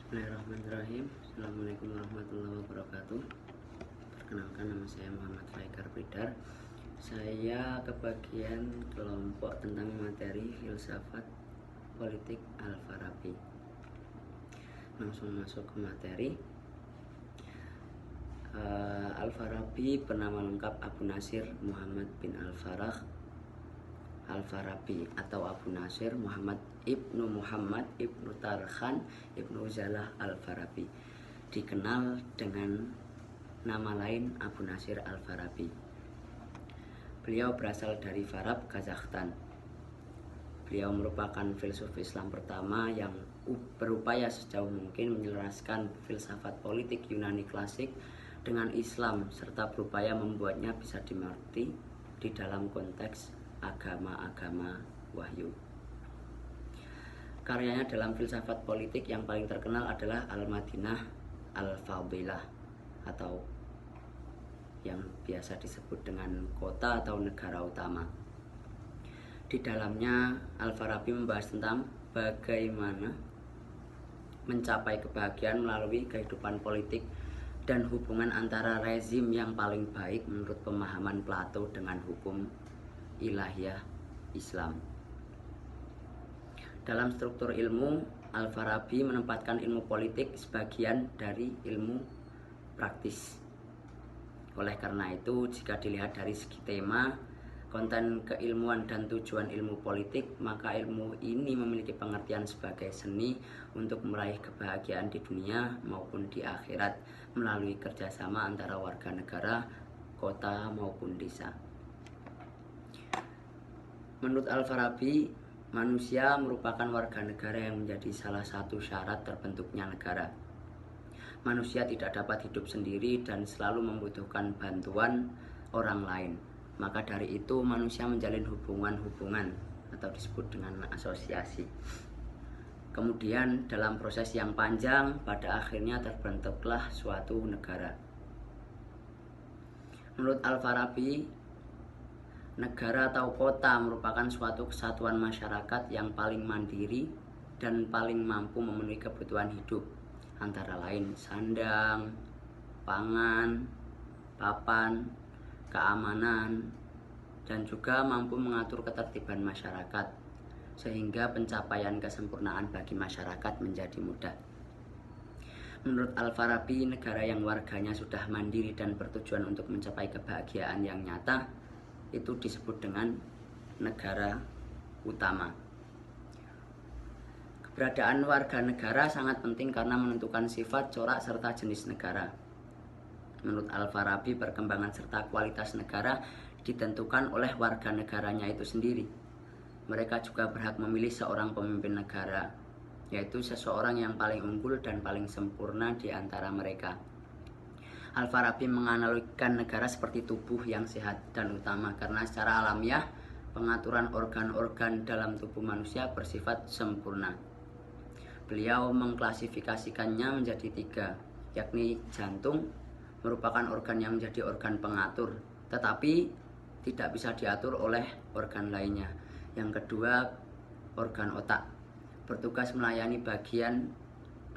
Bismillahirrahmanirrahim. Assalamualaikum warahmatullahi wabarakatuh. Perkenalkan, nama saya Muhammad Faikar Bidar. Saya kebagian kelompok tentang materi filsafat politik Al-Farabi. Langsung masuk ke materi. Al-Farabi bernama lengkap Abu Nasir Muhammad bin Al-Farabi atau Abu Nasir Muhammad ibnu Tarkhan ibnu Zalah Al-Farabi, dikenal dengan nama lain Abu Nasir Al-Farabi. Beliau berasal dari Farab, Kazakhstan. Beliau merupakan filsuf Islam pertama yang berupaya sejauh mungkin menyelaraskan filsafat politik Yunani klasik dengan Islam, serta berupaya membuatnya bisa dimengerti di dalam konteks agama-agama wahyu. Karyanya dalam filsafat politik yang paling terkenal adalah Al-Madinah Al-Fadilah, atau yang biasa disebut dengan kota atau negara utama. Di dalamnya Al-Farabi membahas tentang bagaimana mencapai kebahagiaan melalui kehidupan politik dan hubungan antara rezim yang paling baik menurut pemahaman Plato dengan hukum ilahiyah Islam. Dalam struktur ilmu, Al-Farabi menempatkan ilmu politik sebagian dari ilmu praktis. Oleh karena itu, jika dilihat dari segi tema, konten keilmuan dan tujuan ilmu politik, maka ilmu ini memiliki pengertian sebagai seni untuk meraih kebahagiaan di dunia maupun di akhirat melalui kerjasama antara warga negara, kota maupun desa. Menurut Al-Farabi, manusia merupakan warga negara yang menjadi salah satu syarat terbentuknya negara. Manusia tidak dapat hidup sendiri dan selalu membutuhkan bantuan orang lain. Maka dari itu manusia menjalin hubungan-hubungan atau disebut dengan asosiasi. Kemudian dalam proses yang panjang, pada akhirnya terbentuklah suatu negara. Menurut Al-Farabi, negara atau kota merupakan suatu kesatuan masyarakat yang paling mandiri dan paling mampu memenuhi kebutuhan hidup, antara lain sandang, pangan, papan, keamanan, dan juga mampu mengatur ketertiban masyarakat, sehingga pencapaian kesempurnaan bagi masyarakat menjadi mudah. Menurut Al-Farabi, negara yang warganya sudah mandiri dan bertujuan untuk mencapai kebahagiaan yang nyata itu disebut dengan negara utama. Keberadaan warga negara sangat penting karena menentukan sifat, corak, serta jenis negara. Menurut Al-Farabi, perkembangan serta kualitas negara ditentukan oleh warga negaranya itu sendiri. Mereka juga berhak memilih seorang pemimpin negara, yaitu seseorang yang paling unggul dan paling sempurna di antara mereka. Al-Farabi menganalogikan negara seperti tubuh yang sehat dan utama karena secara alamiah pengaturan organ-organ dalam tubuh manusia bersifat sempurna. Beliau mengklasifikasikannya menjadi 3, yakni jantung merupakan organ yang menjadi organ pengatur, tetapi tidak bisa diatur oleh organ lainnya. Yang kedua, organ otak, bertugas melayani bagian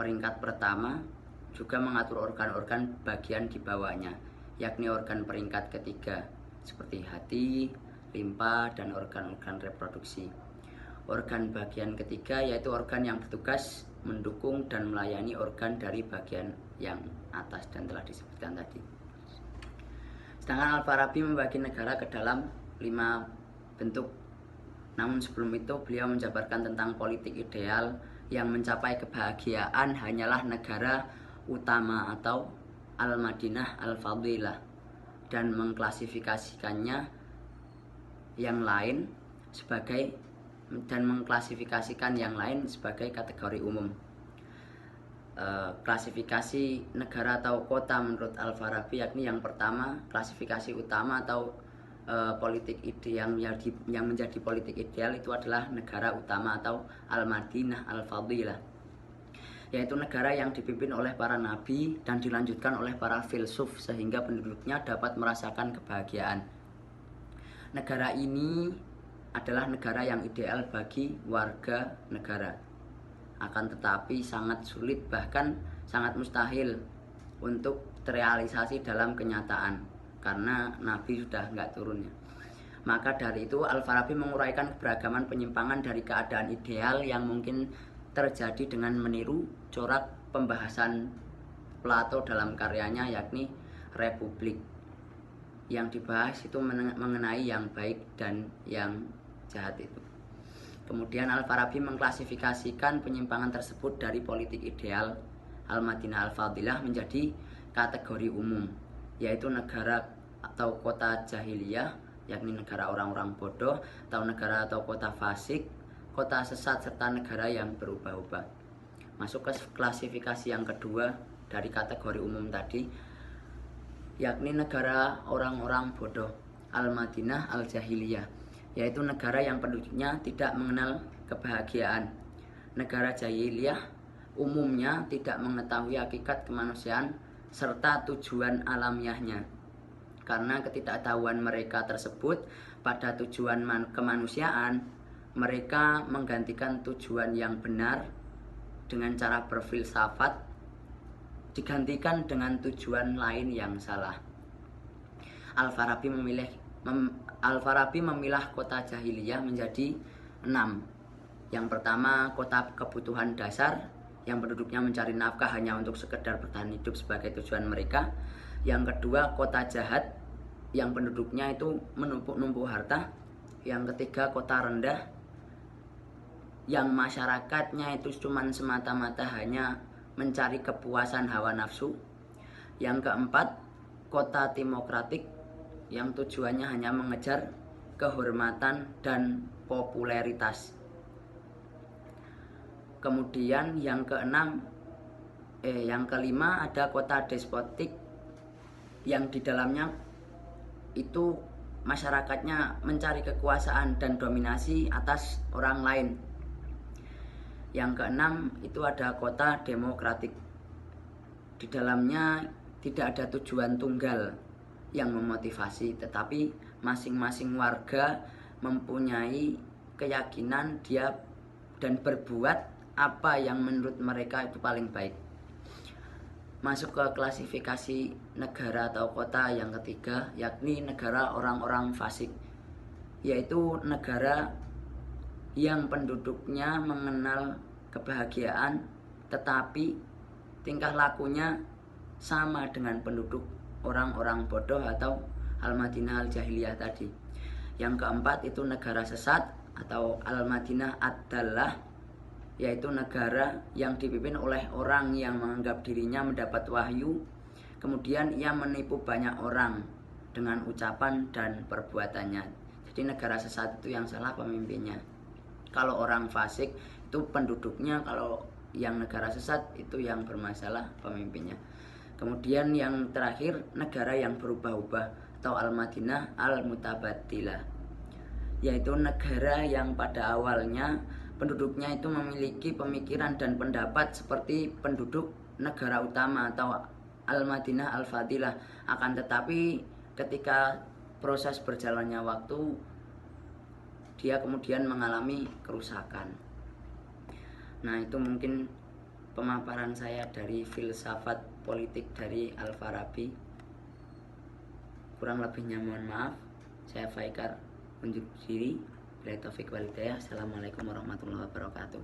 peringkat pertama, juga mengatur organ-organ bagian di bawahnya, yakni organ peringkat ketiga seperti hati, limpa, dan organ-organ reproduksi. Organ bagian ketiga yaitu organ yang bertugas mendukung dan melayani organ dari bagian yang atas dan telah disebutkan tadi. Sedangkan Al-Farabi membagi negara ke dalam 5 bentuk. Namun sebelum itu beliau menjabarkan tentang politik ideal yang mencapai kebahagiaan hanyalah negara utama atau Al-Madinah Al-Fadilah, dan mengklasifikasikan yang lain sebagai kategori umum. Klasifikasi negara atau kota menurut Al-Farabi yakni yang pertama, klasifikasi utama atau politik ideal yang menjadi politik ideal itu adalah negara utama atau Al-Madinah Al-Fadilah, yaitu negara yang dipimpin oleh para nabi dan dilanjutkan oleh para filsuf sehingga penduduknya dapat merasakan kebahagiaan. Negara ini adalah negara yang ideal bagi warga negara. akan tetapi sangat sulit, bahkan sangat mustahil untuk terrealisasi dalam kenyataan karena Nabi sudah nggak turun ya. Maka dari itu Al-Farabi menguraikan keberagaman penyimpangan dari keadaan ideal yang mungkin terjadi dengan meniru corak pembahasan Plato dalam karyanya yakni Republik. Yang dibahas itu mengenai yang baik dan yang jahat itu. Kemudian Al-Farabi mengklasifikasikan penyimpangan tersebut dari politik ideal Al-Madinah Al-Fadilah menjadi kategori umum, yaitu negara atau kota jahiliyah, yakni negara orang-orang bodoh, atau negara atau kota fasik, kota sesat, serta negara yang berubah-ubah. Masuk ke klasifikasi yang kedua dari kategori umum tadi, yakni negara orang-orang bodoh, Al-Madinah Al-Jahiliyah, yaitu negara yang penduduknya tidak mengenal kebahagiaan. Negara jahiliyah umumnya tidak mengetahui hakikat kemanusiaan serta tujuan alamiahnya. Karena ketidaktahuan mereka tersebut pada tujuan kemanusiaan, mereka menggantikan tujuan yang benar dengan cara berfilsafat digantikan dengan tujuan lain yang salah. Al-Farabi memilah kota jahiliyah menjadi 6. Yang pertama, kota kebutuhan dasar yang penduduknya mencari nafkah hanya untuk sekedar bertahan hidup sebagai tujuan mereka. Yang kedua, kota jahat yang penduduknya itu menumpuk-numpuk harta. Yang ketiga, kota rendah yang masyarakatnya itu cuma semata-mata hanya mencari kepuasan hawa nafsu. Yang keempat, kota timokratik yang tujuannya hanya mengejar kehormatan dan popularitas. Kemudian yang kelima ada kota despotik yang di dalamnya itu masyarakatnya mencari kekuasaan dan dominasi atas orang lain. Yang keenam itu ada kota demokratik. Di dalamnya tidak ada tujuan tunggal yang memotivasi, tetapi masing-masing warga mempunyai keyakinan dia dan berbuat apa yang menurut mereka itu paling baik. Masuk ke klasifikasi negara atau kota yang ketiga, yakni negara orang-orang fasik, yaitu negara yang penduduknya mengenal kebahagiaan tetapi tingkah lakunya sama dengan penduduk orang-orang bodoh atau Al-Madinah Al-Jahiliyah tadi. Yang keempat itu negara sesat atau Al-Madinah Ad-Dallah, yaitu negara yang dipimpin oleh orang yang menganggap dirinya mendapat wahyu, kemudian ia menipu banyak orang dengan ucapan dan perbuatannya. Jadi negara sesat itu yang salah pemimpinnya. Kalau orang fasik itu penduduknya, kalau yang negara sesat itu yang bermasalah pemimpinnya. Kemudian yang terakhir negara yang berubah-ubah atau Al-Madinah Al-Mutabaddilah, yaitu negara yang pada awalnya penduduknya itu memiliki pemikiran dan pendapat seperti penduduk negara utama atau Al-Madinah Al-Fadilah. Akan tetapi ketika proses berjalannya waktu, dia kemudian mengalami kerusakan. Nah, itu mungkin pemaparan saya dari filsafat politik dari Al-Farabi. Kurang lebihnya mohon maaf. Saya Faikar undur diri. Bila taufik wal hidayah. Assalamualaikum warahmatullahi wabarakatuh.